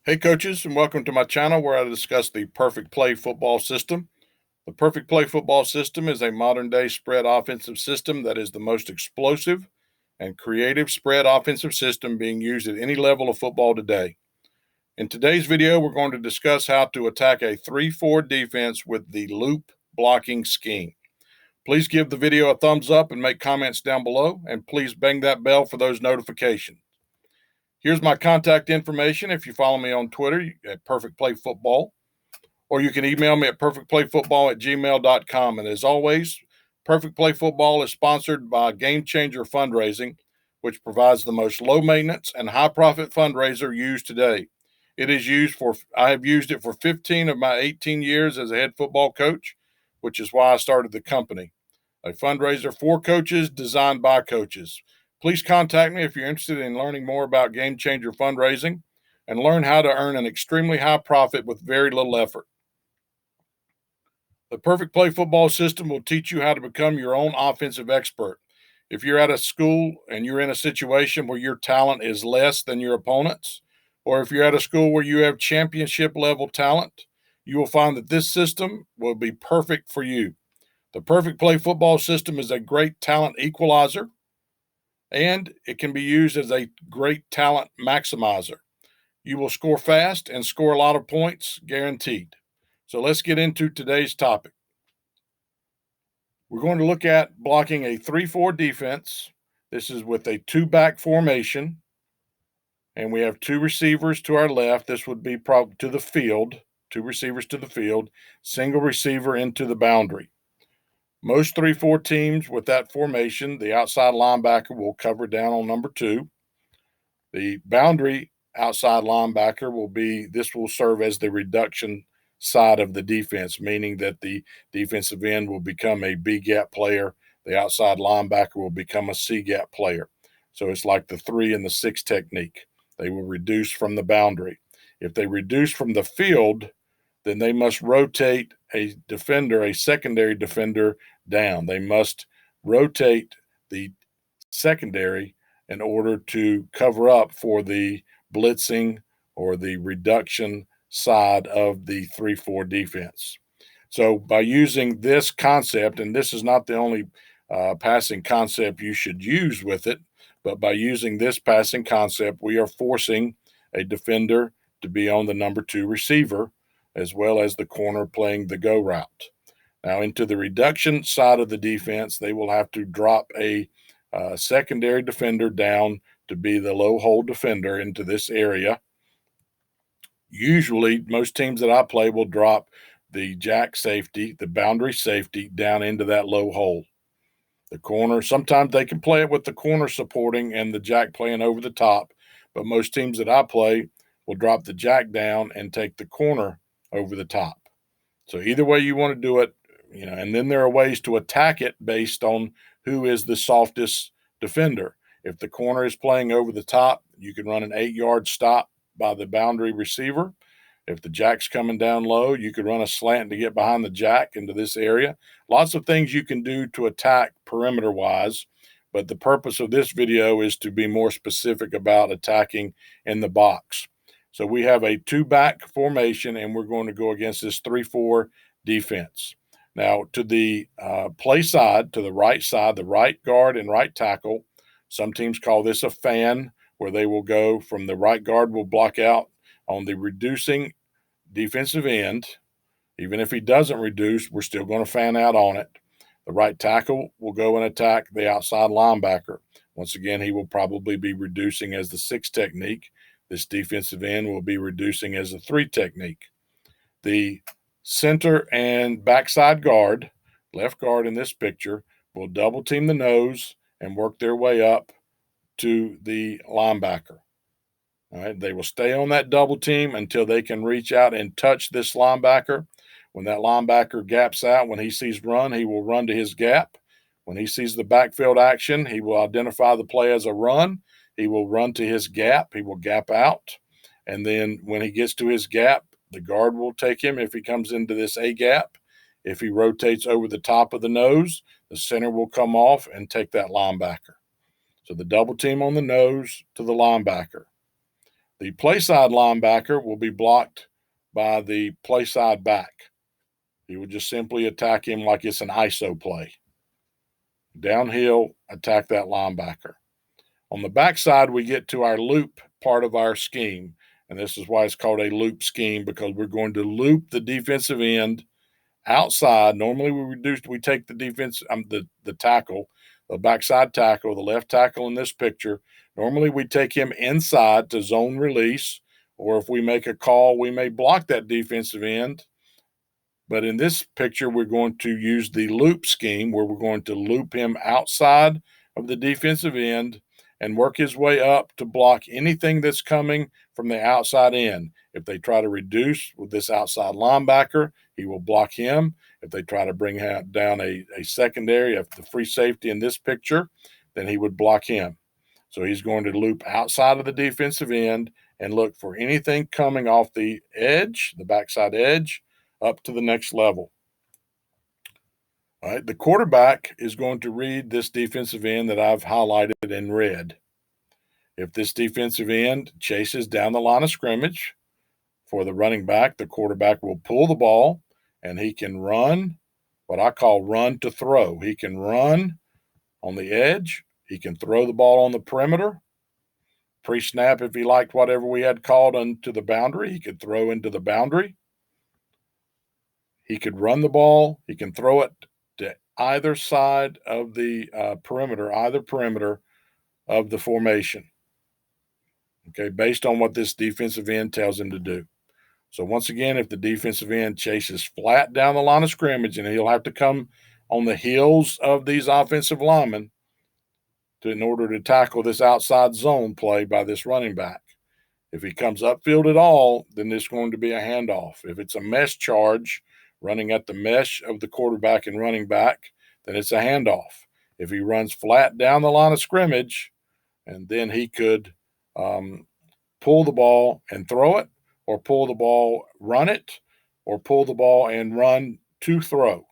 Hey coaches, and welcome to my channel where I discuss the perfect play football system. The perfect play football system is a modern day spread offensive system that is the most explosive and creative spread offensive system being used at any level of football today. In today's video, we're going to discuss how to attack a 3-4 defense with the loop blocking scheme. Please give the video a thumbs up and make comments down below, and please bang that bell for those notifications. Here's my contact information if you follow me on Twitter at Perfect Play Football, or you can email me at perfectplayfootball@gmail.com. And as always, Perfect Play Football is sponsored by Game Changer Fundraising, which provides the most low maintenance and high profit fundraiser used today. I have used it for 15 of my 18 years as a head football coach, which is why I started the company. A fundraiser for coaches designed by coaches. Please contact me if you're interested in learning more about Game Changer fundraising and learn how to earn an extremely high profit with very little effort. The Perfect Play Football system will teach you how to become your own offensive expert. If you're at a school and you're in a situation where your talent is less than your opponent's, or if you're at a school where you have championship level talent, you will find that this system will be perfect for you. The Perfect Play Football system is a great talent equalizer, and it can be used as a great talent maximizer. You will score fast and score a lot of points, guaranteed. So let's get into today's topic. We're going to look at blocking a 3-4 defense. This is with a two-back formation, and we have two receivers to our left. This would be probably to the field, two receivers to the field, single receiver into the boundary. Most 3-4 teams with that formation, the outside linebacker will cover down on number 2. The boundary outside linebacker will serve as the reduction side of the defense, meaning that the defensive end will become a B gap player. The outside linebacker will become a C gap player. So it's like the 3 and the 6 technique. They will reduce from the boundary. If they reduce from the field, then they must rotate a secondary defender down. They must rotate the secondary in order to cover up for the blitzing or the reduction side of the 3-4 defense. So by using this concept, and this is not the only passing concept you should use with it, but by using this passing concept, we are forcing a defender to be on the number 2 receiver, as well as the corner playing the go route. Now, into the reduction side of the defense, they will have to drop a secondary defender down to be the low hole defender into this area. Usually, most teams that I play will drop the jack safety, the boundary safety, down into that low hole. The corner, sometimes they can play it with the corner supporting and the jack playing over the top, but most teams that I play will drop the jack down and take the corner over the top. So either way you want to do it, and then there are ways to attack it based on who is the softest defender. If the corner is playing over the top, you can run an 8-yard stop by the boundary receiver. If the jack's coming down low, you could run a slant to get behind the jack into this area. Lots of things you can do to attack perimeter-wise, but the purpose of this video is to be more specific about attacking in the box. So we have a two-back formation, and we're going to go against this 3-4 defense. Now, to the play side, to the right side, the right guard and right tackle, some teams call this a fan, where they will go from the right guard will block out on the reducing defensive end. Even if he doesn't reduce, we're still going to fan out on it. The right tackle will go and attack the outside linebacker. Once again, he will probably be reducing as the 6 technique. This defensive end will be reducing as a 3 technique. The center and backside guard, left guard in this picture, will double team the nose and work their way up to the linebacker. All right, they will stay on that double team until they can reach out and touch this linebacker. When that linebacker gaps out, when he sees run, he will run to his gap. When he sees the backfield action, he will identify the play as a run. He will run to his gap. He will gap out. And then when he gets to his gap, the guard will take him if he comes into this A gap. If he rotates over the top of the nose, the center will come off and take that linebacker. So the double team on the nose to the linebacker. The play side linebacker will be blocked by the play side back. He would just simply attack him like it's an ISO play. Downhill, attack that linebacker. On the backside, we get to our loop part of our scheme. And this is why it's called a loop scheme, because we're going to loop the defensive end outside. Normally we take the defense, the tackle, the backside tackle, the left tackle in this picture. Normally we take him inside to zone release, or if we make a call, we may block that defensive end. But in this picture, we're going to use the loop scheme where we're going to loop him outside of the defensive end and work his way up to block anything that's coming from the outside in. If they try to reduce with this outside linebacker, he will block him. If they try to bring down a secondary, of the free safety in this picture, then he would block him. So he's going to loop outside of the defensive end and look for anything coming off the edge, the backside edge, up to the next level. All right, the quarterback is going to read this defensive end that I've highlighted in red. If this defensive end chases down the line of scrimmage for the running back, the quarterback will pull the ball and he can run, what I call run to throw. He can run on the edge. He can throw the ball on the perimeter. Pre-snap, if he liked whatever we had called into the boundary, he could throw into the boundary. He could run the ball. He can throw it to either side of the perimeter, either perimeter of the formation. Okay, based on what this defensive end tells him to do. So once again, if the defensive end chases flat down the line of scrimmage, and he'll have to come on the heels of these offensive linemen in order to tackle this outside zone play by this running back. If he comes upfield at all, then there's going to be a handoff. If it's a mesh charge running at the mesh of the quarterback and running back, then it's a handoff. If he runs flat down the line of scrimmage, and then he could pull the ball and throw it, or pull the ball, run it, or pull the ball and run to throw.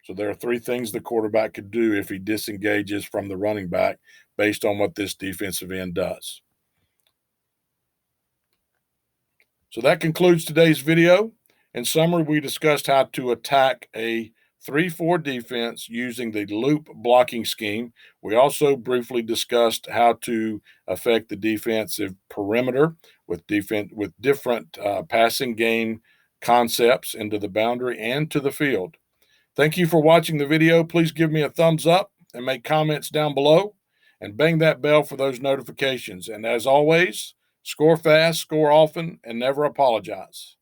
So there are three things the quarterback could do if he disengages from the running back based on what this defensive end does. So that concludes today's video. In summary, we discussed how to attack a 3-4 defense using the loop blocking scheme. We also briefly discussed how to affect the defensive perimeter with different passing game concepts into the boundary and to the field. Thank you for watching the video. Please give me a thumbs up and make comments down below, and bang that bell for those notifications. And as always, score fast, score often, and never apologize.